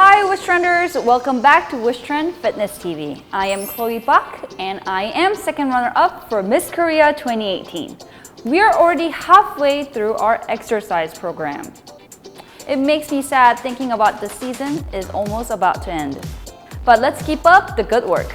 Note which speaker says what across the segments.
Speaker 1: Hi Wishtrenders, welcome back to Wishtrend Fitness TV. I am Chloe Bach and I am second runner-up for Miss Korea 2018. We are already halfway through our exercise program. It makes me sad thinking about the season is almost about to end. But let's keep up the good work.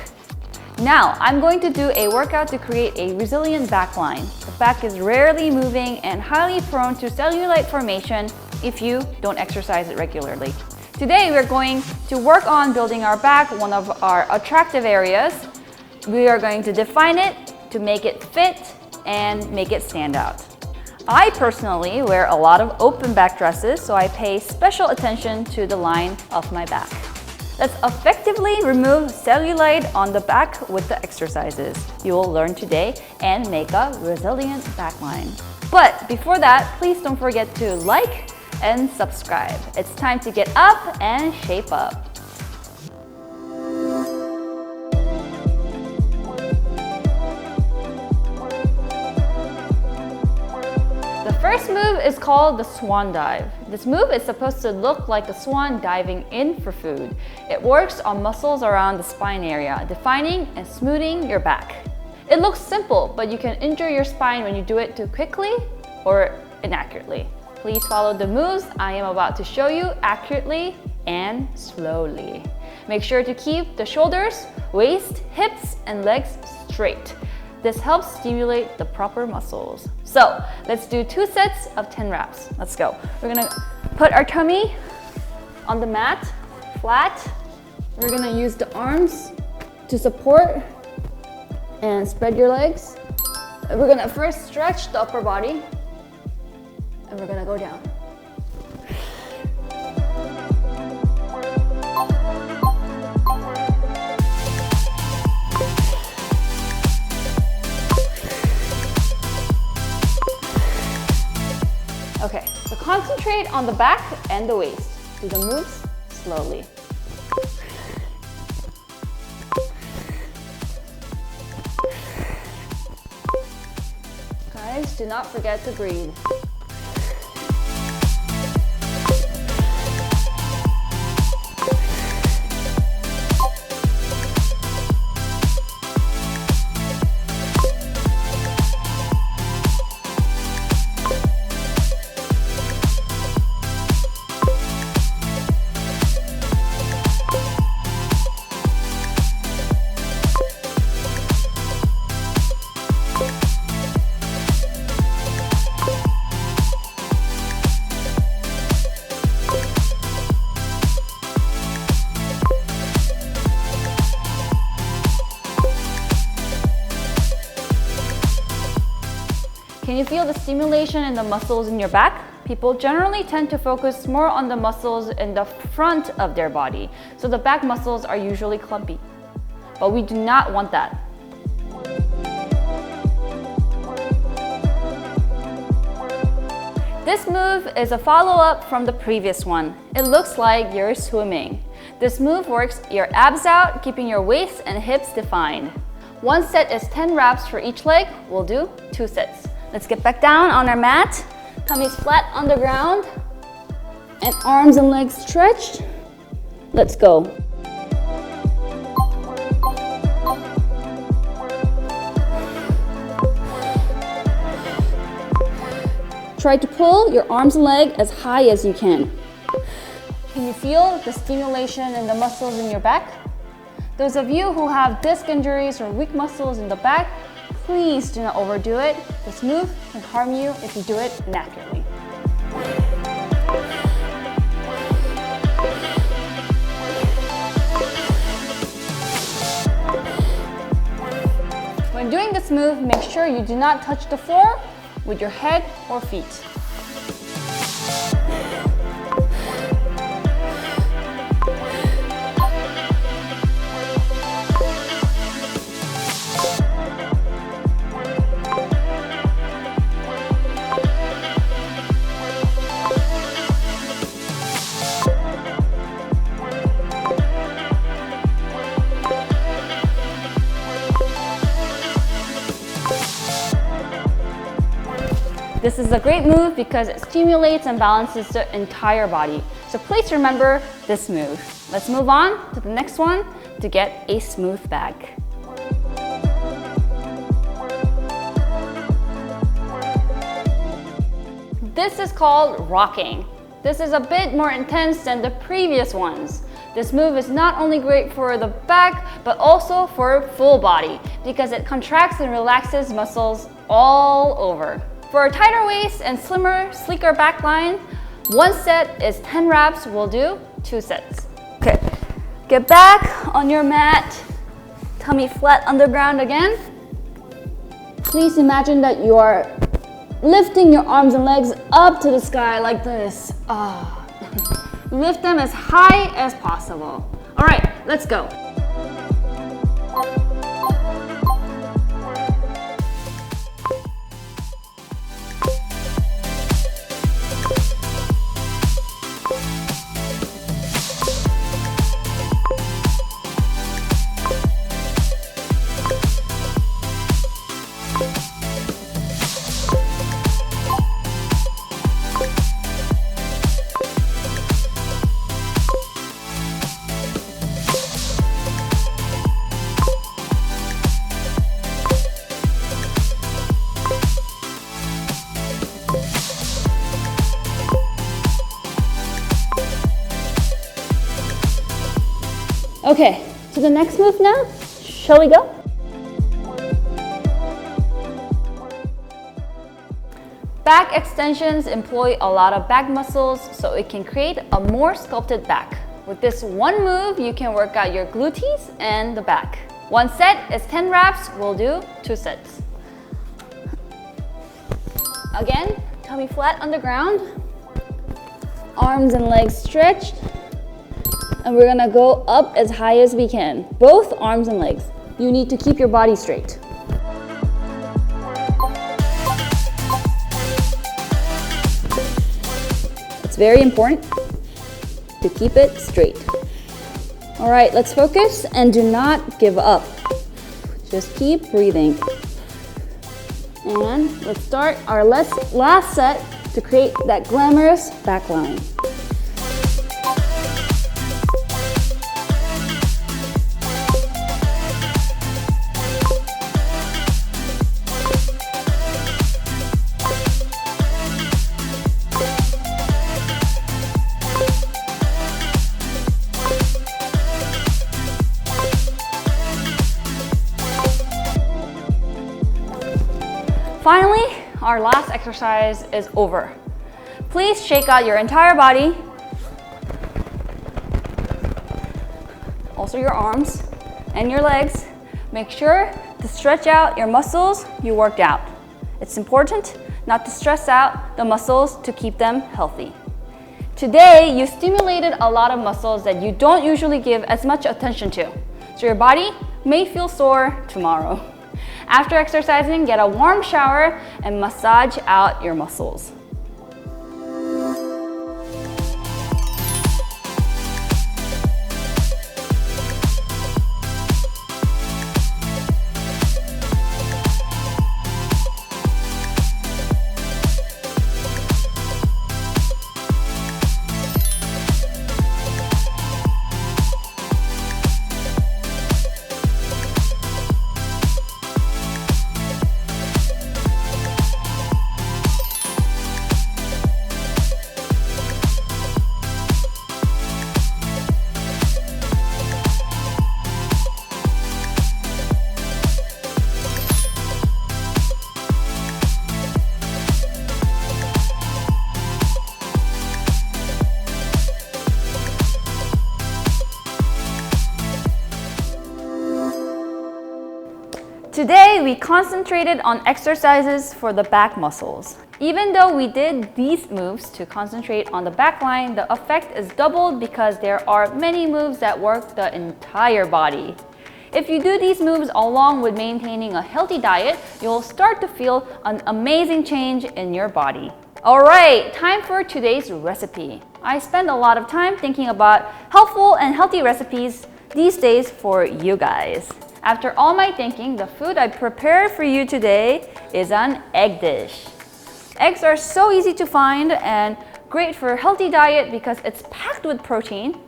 Speaker 1: Now, I'm going to do a workout to create a resilient back line. The back is rarely moving and highly prone to cellulite formation if you don't exercise it regularly. Today, we're going to work on building our back, one of our attractive areas. We are going to define it to make it fit and make it stand out. I personally wear a lot of open back dresses, so I pay special attention to the line of my back. Let's effectively remove cellulite on the back with the exercises you will learn today and make a resilient back line. But before that, please don't forget to like and subscribe. It's time to get up and shape up. The first move is called the Swan Dive. This move is supposed to look like a swan diving in for food. It works on muscles around the spine area, defining and smoothing your back. It looks simple, but you can injure your spine when you do it too quickly or inaccurately. Please follow the moves I am about to show you accurately and slowly. Make sure to keep the shoulders, waist, hips, and legs straight. This helps stimulate the proper muscles. So let's do 2 sets of 10 reps. Let's go. We're gonna put our tummy on the mat, flat. We're gonna use the arms to support and spread your legs. We're gonna first stretch the upper body and we're gonna go down. Okay, so concentrate on the back and the waist. Do the moves slowly. Guys, do not forget to breathe. Can you feel the stimulation in the muscles in your back? People generally tend to focus more on the muscles in the front of their body, so the back muscles are usually clumpy. But we do not want that. This move is a follow-up from the previous one. It looks like you're swimming. This move works your abs out, keeping your waist and hips defined. 1 set is 10 reps for each leg. We'll do 2 sets. Let's get back down on our mat. Tummy's flat on the ground and arms and legs stretched. Let's go. Try to pull your arms and legs as high as you can. Can you feel the stimulation in the muscles in your back? Those of you who have disc injuries or weak muscles in the back, please do not overdo it. This move can harm you if you do it inaccurately. When doing this move, make sure you do not touch the floor with your head or feet. This is a great move because it stimulates and balances the entire body. So please remember this move. Let's move on to the next one to get a smooth back. This is called rocking. This is a bit more intense than the previous ones. This move is not only great for the back, but also for full body because it contracts and relaxes muscles all over. For a tighter waist and slimmer, sleeker back line, one set is 10 reps, we'll do 2 sets. Okay, get back on your mat, tummy flat on the ground again. Please imagine that you are lifting your arms and legs up to the sky like this. Lift them as high as possible. All right, let's go. Okay, to the next move now. Shall we go? Back extensions employ a lot of back muscles, so it can create a more sculpted back. With this one move, you can work out your gluteus and the back. One set is 10 reps, we'll do 2 sets. Again, tummy flat on the ground, arms and legs stretched, and we're gonna go up as high as we can, both arms and legs. You need to keep your body straight. It's very important to keep it straight. All right, let's focus and do not give up. Just keep breathing. And let's start our last set to create that glamorous back line. Finally, our last exercise is over. Please shake out your entire body, also your arms and your legs. Make sure to stretch out your muscles you worked out. It's important not to stress out the muscles to keep them healthy. Today, you stimulated a lot of muscles that you don't usually give as much attention to, so your body may feel sore tomorrow. After exercising, get a warm shower and massage out your muscles. Today, we concentrated on exercises for the back muscles. Even though we did these moves to concentrate on the back line, the effect is doubled because there are many moves that work the entire body. If you do these moves along with maintaining a healthy diet, you'll start to feel an amazing change in your body. Alright, time for today's recipe. I spend a lot of time thinking about helpful and healthy recipes these days for you guys. After all my thinking, the food I prepared for you today is an egg dish. Eggs are so easy to find and great for a healthy diet because it's packed with protein.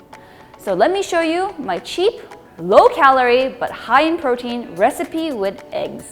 Speaker 1: So let me show you my cheap, low-calorie but high in protein recipe with eggs.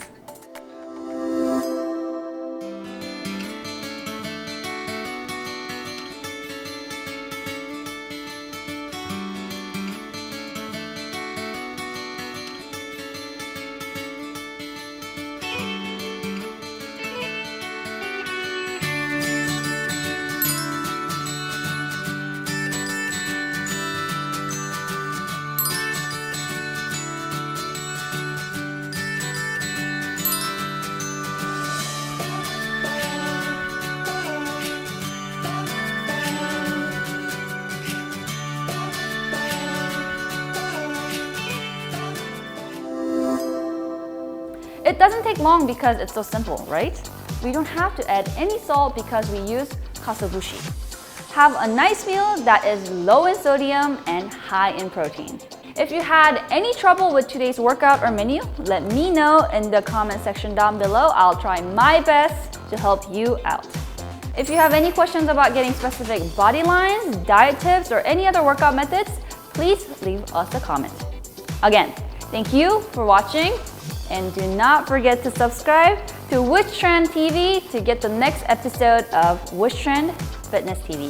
Speaker 1: It doesn't take long because it's so simple, right? We don't have to add any salt because we use katsuobushi. Have a nice meal that is low in sodium and high in protein. If you had any trouble with today's workout or menu, let me know in the comment section down below. I'll try my best to help you out. If you have any questions about getting specific body lines, diet tips, or any other workout methods, please leave us a comment. Again, thank you for watching. And do not forget to subscribe to Wishtrend TV to get the next episode of Wishtrend Fitness TV.